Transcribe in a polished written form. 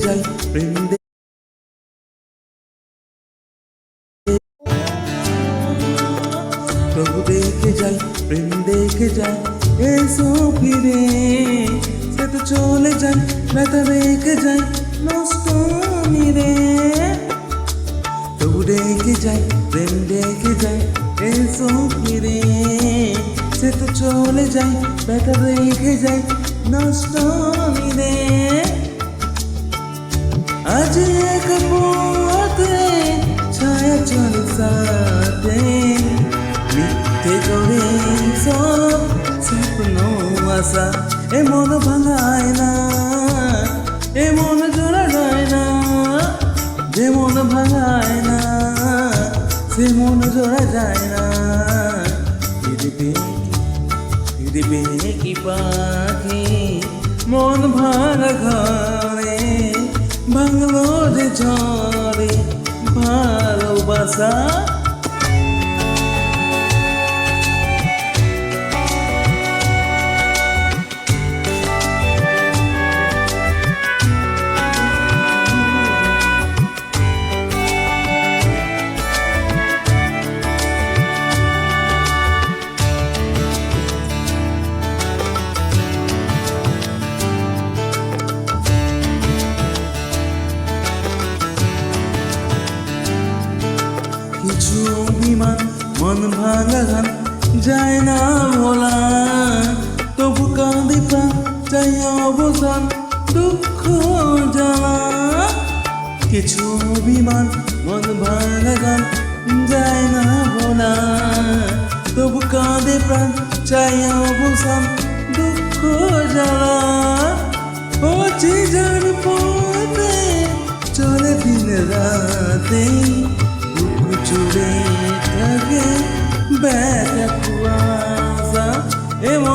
যাই প্রেম তবু দেখে যাই প্রেম দেখে যাই এসো ফিরে সে তো চলে যায় ব্যথা রেখে যাই নষ্ট নিরে তবু দেখে যাই প্রেম দেখে যাই এসো ফিরে সে তো চলে যায় ব্যথা রেখে যাই নষ্ট নিরে আজ এক পথে ছায়া চলে সাথে মিথ্যে করে সব স্বপ্ন আশা এ মন ভাঙায় না এ মন জোড়া যায় না যে মন ভাঙায় না সে মন জোড়া যায় না ফিরবে কি পাখি মন ভাঙা ঘরে ভাঙলো যে ঝড়ে ভালোবাসা কিছু অভিমান মন ভাঙা গান যায় না ভোলা তবু কাঁদে প্রাণ চাই অবসান দুঃখ জ্বালা কিছু অভিমান মন ভাঙা গান যায় না ভোলা তবু কাঁদে প্রাণ চাই অবসান দুঃখ জ্বালা পচে যার পথে চলে দিন রাতে জুড়ে থাকে ব্যথা কুয়াশা এবং